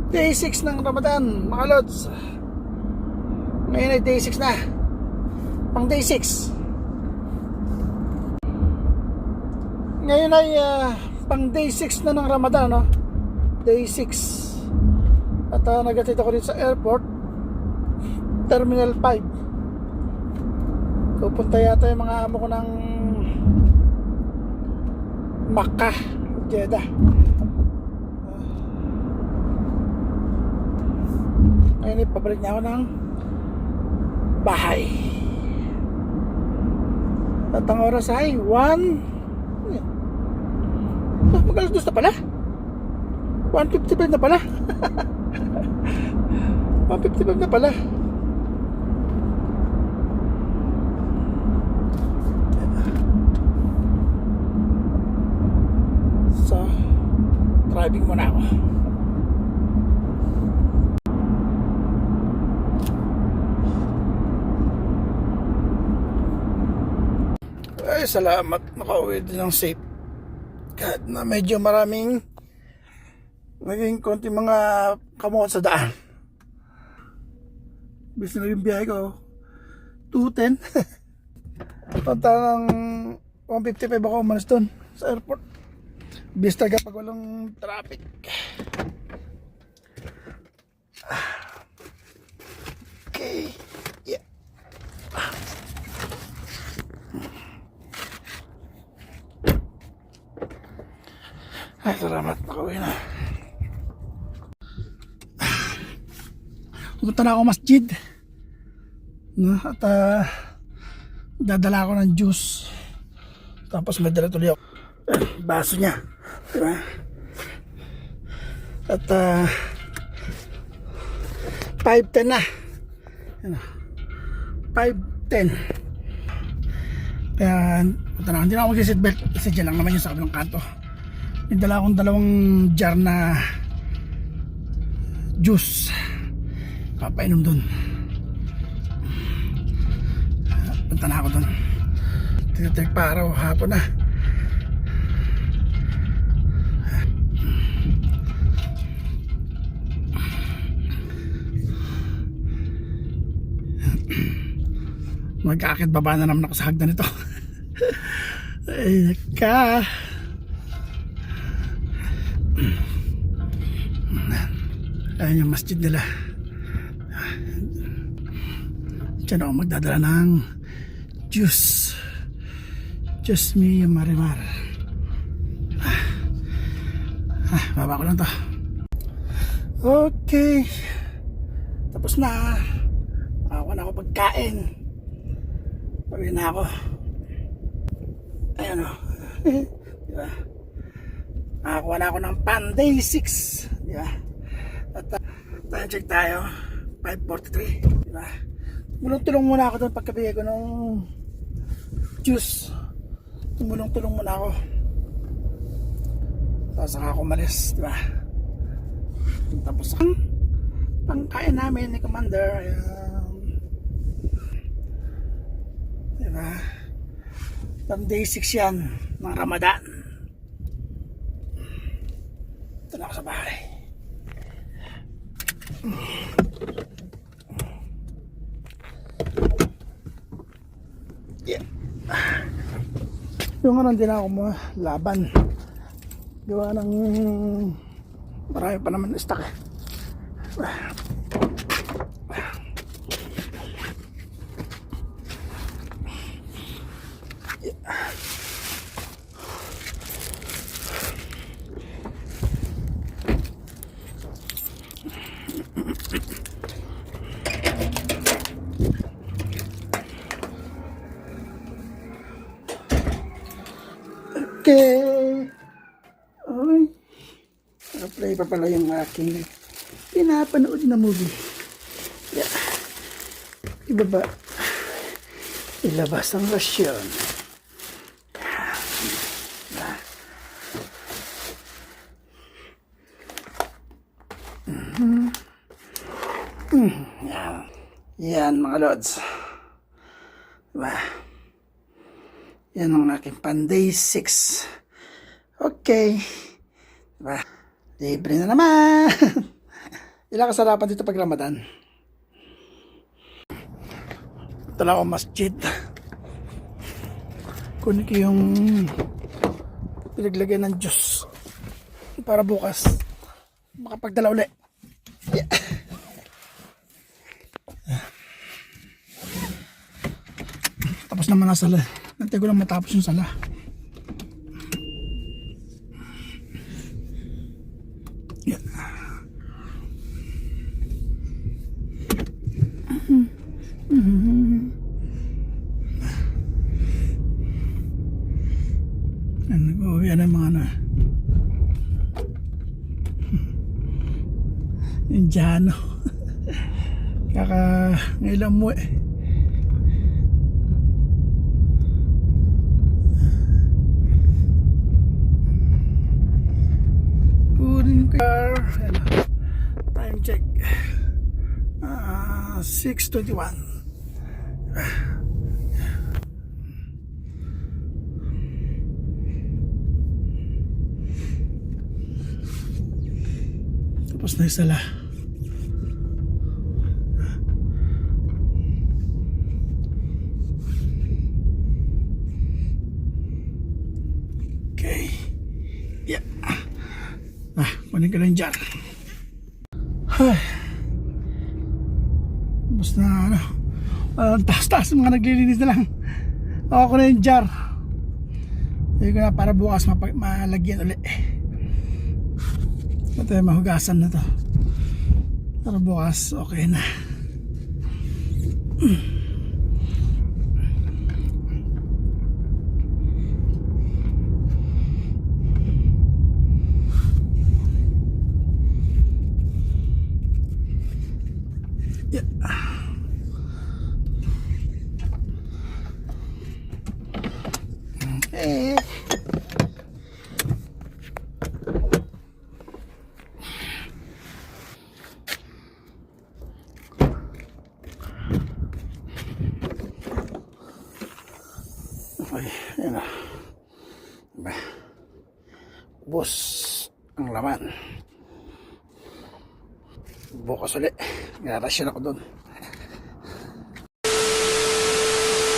Day 6 ng Ramadan, mga lods. Ngayon ay day 6 na. Pang day 6. Ngayon ay pang day 6 na ng Ramadan, no? Day 6. At nagatid ako dito sa airport, Terminal 5. Pupunta yata yung mga amo ko ng Makkah, Jeddah. Ngayon pabalik niya ako ng bahay. At ang oras ay 1 magalas 2 na pala, 1:55 na pala. 1:55 na pala. So driving muna ako. Ay, salamat, nakauwi din ng safe. Kahit na medyo maraming naging konti mga kamuhat sa daan. Bis na yung biyahe ko 2:10. Punta ng 1:55 ako umalis doon sa airport. Bis talaga pag walang traffic. Okay. Yeah. Ay, salamat, nakauwi na. Pupunta na ako masjid, no? At dadala ako ng juice. Tapos may dala tuloy ako baso niya, diba? At 5:10 na, 5:10. Kaya punta na, hindi na ako mag-seatbelt kasi dyan lang naman yung sa kabilang kanto. May dala akong 2 jar na juice, papainom dun. Punta na ako dun. Tinitig pa araw, hapon na. Magkakit baba na naman ako sa hagdan nito. Ay, naka. Ayan yung masjid nila. Diyan ako magdadala ng juice. Just me yung marimar. Baba ko lang to. Okay, tapos na. Ako na ako pagkain. Pagkain na ako. Ayan o. Diba? Nakakuha na ako ng pan day 6. Diba? At time check tayo 5:43, diba? Tulong muna ako doon pagkabigay ko ng juice. Tulong muna ako. Tapos saka ako umalis, diba? Tapos ang pangkain namin ni Commander. Diba? Pang day 6 yan ng Ramadan. Ito na ako sa bahay. Yeah. Yung hindi na ako laban. Gawa ng marami pa naman stock eh. Okay. Ay, play pa pala yung aking pinapanood na movie. Yeah. Ibaba. Ilabas ang rasyon. Yan mga lods. Diba? Yan ang aking Panday 6. Okay. Diba? Libre na naman. Ilang kasarapan dito pag Ramadan. Ito lang ang masjid. Kunin ko yung pinaglagay ng Diyos para bukas makapagdala uli. Yeah. Tapos naman na sala. Nantay ko lang matapos yung sala. Yeah. Nag-uwi na mga Indiano. Ngailan mo eh. Putting car. Time check. 6:21. Tapos na yung sala. Okay. Yeah. Kunin ka lang dyan. Ay. Tapos na taas-taas mga naglilinis na lang. Ako na yung jar. Hindi ko na para bukas malagyan ulit. Ito yung mahugasan na to. Para bukas okay na. Yeah. Okay. Okay, yan na. Diba? Bus ang laman. Bukas ulit. Ginarasyon ako doon.